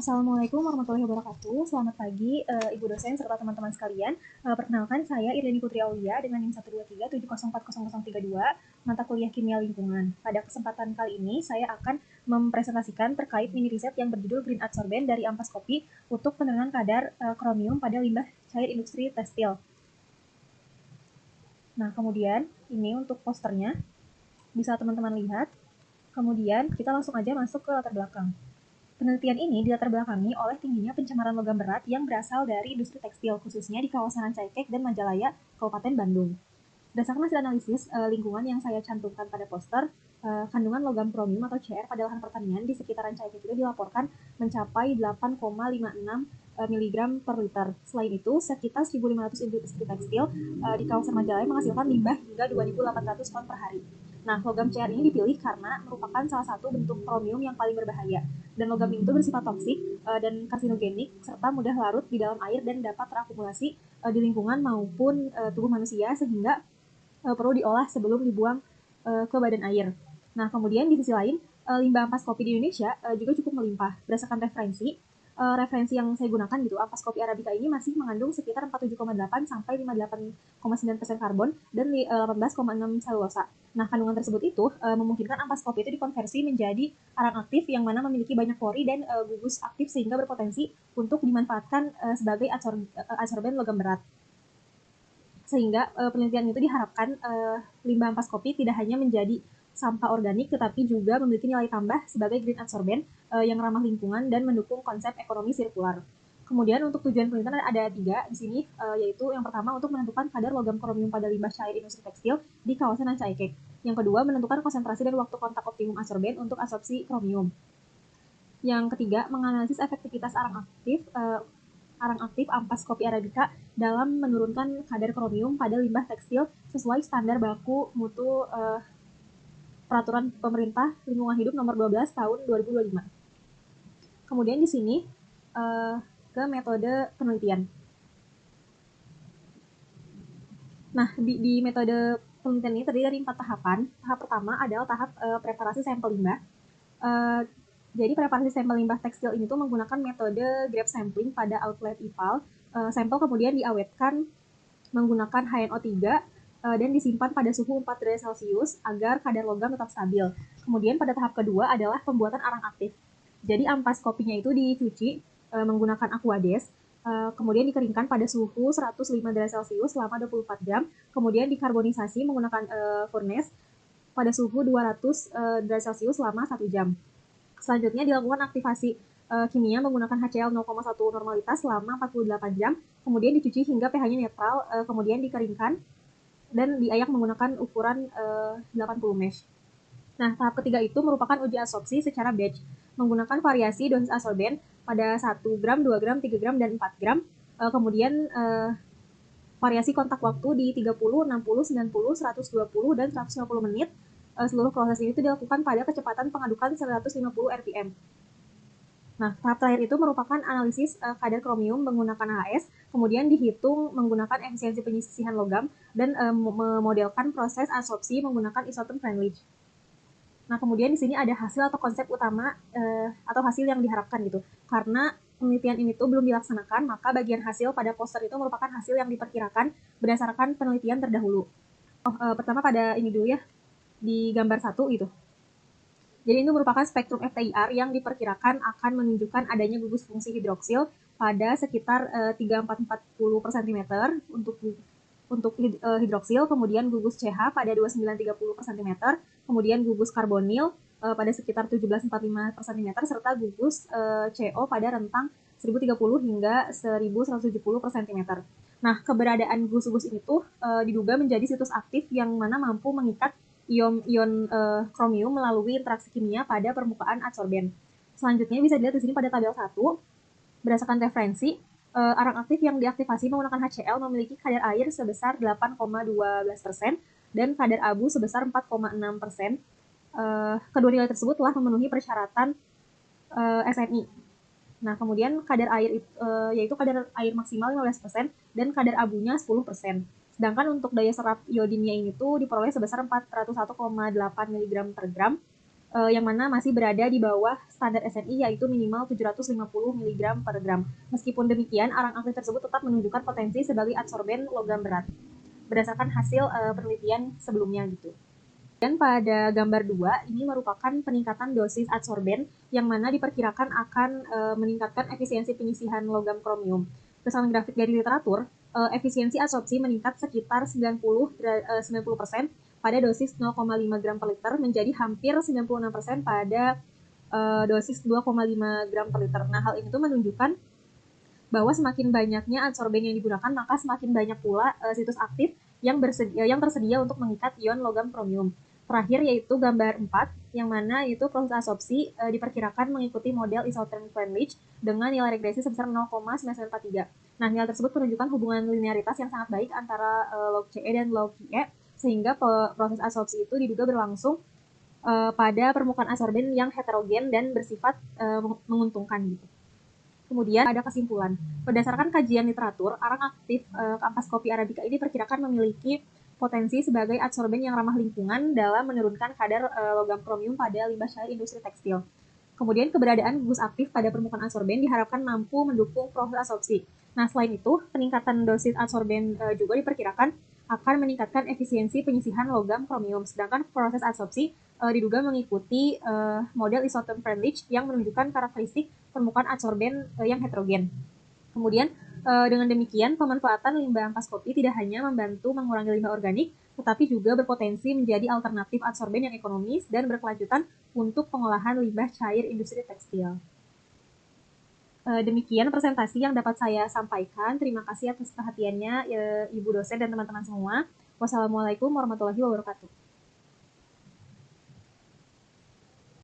Assalamualaikum warahmatullahi wabarakatuh. Selamat pagi, Ibu dosen serta teman-teman sekalian. Perkenalkan saya Irleni Putri Aulia dengan NIM 12370400032, mata kuliah Kimia Lingkungan. Pada kesempatan kali ini, saya akan mempresentasikan terkait mini riset yang berjudul Green Adsorbent dari ampas kopi untuk penurunan kadar kromium pada limbah cair industri tekstil. Nah, kemudian ini untuk posternya, bisa teman-teman lihat. Kemudian kita langsung aja masuk ke latar belakang. Penelitian ini dilatar belakangi oleh tingginya pencemaran logam berat yang berasal dari industri tekstil, khususnya di kawasan Rancaikek dan Majalaya, Kabupaten Bandung. Berdasarkan hasil analisis lingkungan yang saya cantumkan pada poster, kandungan logam kromium atau Cr pada lahan pertanian di sekitar Rancaikek itu dilaporkan mencapai 8,56 mg per liter. Selain itu, sekitar 1.500 industri tekstil di kawasan Majalaya menghasilkan limbah hingga 2.800 ton per hari. Nah, logam Cr ini dipilih karena merupakan salah satu bentuk kromium yang paling berbahaya. Dan logam ini itu bersifat toksik dan karsinogenik serta mudah larut di dalam air dan dapat terakumulasi di lingkungan maupun tubuh manusia sehingga perlu diolah sebelum dibuang ke badan air. Nah, kemudian di sisi lain, limbah ampas kopi di Indonesia juga cukup melimpah. Berdasarkan referensi yang saya gunakan gitu, ampas kopi Arabica ini masih mengandung sekitar 47,8 sampai 58,9% karbon dan 18,6 selulosa. Nah, kandungan tersebut itu memungkinkan ampas kopi itu dikonversi menjadi arang aktif yang mana memiliki banyak pori dan gugus aktif sehingga berpotensi untuk dimanfaatkan sebagai adsorben logam berat. Sehingga penelitian itu diharapkan limbah ampas kopi tidak hanya menjadi sampah organik tetapi juga memiliki nilai tambah sebagai green adsorbent yang ramah lingkungan dan mendukung konsep ekonomi sirkular. Kemudian untuk tujuan penelitian ada 3 di sini, yaitu yang pertama untuk menentukan kadar logam kromium pada limbah cair industri tekstil di kawasan Rancaikek. Yang kedua menentukan konsentrasi dan waktu kontak optimum adsorben untuk absorpsi kromium. Yang ketiga menganalisis efektivitas arang aktif ampas kopi Arabica dalam menurunkan kadar kromium pada limbah tekstil sesuai standar baku mutu Peraturan Pemerintah Lingkungan Hidup Nomor 12 Tahun 2025. Kemudian di sini ke metode penelitian. Nah, di metode penelitian ini terdiri dari 4 tahapan. Tahap pertama adalah tahap preparasi sampel limbah. Jadi preparasi sampel limbah tekstil ini tuh menggunakan metode grab sampling pada outlet IPAL. Sampel kemudian diawetkan menggunakan HNO3 dan disimpan pada suhu 4 derajat Celcius agar kadar logam tetap stabil. Kemudian pada tahap kedua adalah pembuatan arang aktif. Jadi ampas kopinya itu dicuci menggunakan Aquades, kemudian dikeringkan pada suhu 105 derajat Celcius selama 24 jam, kemudian dikarbonisasi menggunakan furnace pada suhu 200 derajat Celcius selama 1 jam. Selanjutnya dilakukan aktivasi kimia menggunakan HCl 0,1 normalitas selama 48 jam, kemudian dicuci hingga pH-nya netral, kemudian dikeringkan dan diayak menggunakan ukuran 80 mesh. Nah, tahap ketiga itu merupakan uji absorpsi secara batch, menggunakan variasi dosis adsorben pada 1 gram, 2 gram, 3 gram, dan 4 gram. Kemudian variasi kontak waktu di 30, 60, 90, 120, dan 150 menit. Seluruh proses ini itu dilakukan pada kecepatan pengadukan 150 rpm. Nah, tahap terakhir itu merupakan analisis kadar kromium menggunakan AHS, kemudian dihitung menggunakan efisiensi penyisihan logam, dan memodelkan proses adsorpsi menggunakan isotope Frenlich. Nah, kemudian di sini ada hasil atau konsep utama atau hasil yang diharapkan gitu. Karena penelitian ini tuh belum dilaksanakan, maka bagian hasil pada poster itu merupakan hasil yang diperkirakan berdasarkan penelitian terdahulu. Pertama pada ini dulu ya, di gambar 1 gitu. Jadi ini merupakan spektrum FTIR yang diperkirakan akan menunjukkan adanya gugus fungsi hidroksil pada sekitar 3440 per cm untuk hidroksil, kemudian gugus CH pada 2930 per cm, kemudian gugus karbonil pada sekitar 1745 per cm, serta gugus CO pada rentang 1030 hingga 1170 per cm. Nah, keberadaan gugus-gugus ini tuh diduga menjadi situs aktif yang mana mampu mengikat ion kromium melalui interaksi kimia pada permukaan adsorben. Selanjutnya bisa dilihat di sini pada tabel 1, berdasarkan referensi, arang aktif yang diaktifasi menggunakan HCl memiliki kadar air sebesar 8,12% dan kadar abu sebesar 4,6%. Kedua nilai tersebut telah memenuhi persyaratan SNI. Nah, kemudian kadar air yaitu kadar air maksimal 15% dan kadar abunya 10%. Sedangkan untuk daya serap iodinnya ini tuh diperoleh sebesar 401,8 mg per gram. yang mana masih berada di bawah standar SNI yaitu minimal 750 mg per gram. Meskipun demikian, arang aktif tersebut tetap menunjukkan potensi sebagai adsorben logam berat berdasarkan hasil penelitian sebelumnya gitu. Dan pada gambar 2 ini merupakan peningkatan dosis adsorben yang mana diperkirakan akan meningkatkan efisiensi penyisihan logam kromium. Berdasarkan grafik dari literatur, efisiensi adsorpsi meningkat sekitar 90% pada dosis 0,5 gram per liter menjadi hampir 96% pada dosis 2,5 gram per liter. Nah, hal ini tuh menunjukkan bahwa semakin banyaknya adsorben yang digunakan, maka semakin banyak pula situs aktif yang tersedia untuk mengikat ion logam kromium. Terakhir yaitu gambar 4, yang mana itu proses adsorpsi diperkirakan mengikuti model isotherm Freundlich dengan nilai regresi sebesar 0,943. Nah, nilai tersebut menunjukkan hubungan linearitas yang sangat baik antara log CE dan log QE, sehingga proses adsorpsi itu diduga berlangsung pada permukaan adsorben yang heterogen dan bersifat menguntungkan gitu. Kemudian ada kesimpulan. Berdasarkan kajian literatur, arang aktif ampas kopi arabica ini diperkirakan memiliki potensi sebagai adsorben yang ramah lingkungan dalam menurunkan kadar logam kromium pada limbah cair industri tekstil. Kemudian keberadaan gugus aktif pada permukaan adsorben diharapkan mampu mendukung proses adsorpsi. Nah, selain itu, peningkatan dosis adsorben juga diperkirakan akan meningkatkan efisiensi penyisihan logam kromium. Sedangkan proses adsorpsi diduga mengikuti model isotherm Freundlich yang menunjukkan karakteristik permukaan adsorben yang heterogen. Kemudian dengan demikian, pemanfaatan limbah ampas kopi tidak hanya membantu mengurangi limbah organik, tetapi juga berpotensi menjadi alternatif adsorben yang ekonomis dan berkelanjutan untuk pengolahan limbah cair industri tekstil. Demikian presentasi yang dapat saya sampaikan. Terima kasih atas perhatiannya, Ibu dosen dan teman-teman semua. Wassalamualaikum warahmatullahi wabarakatuh.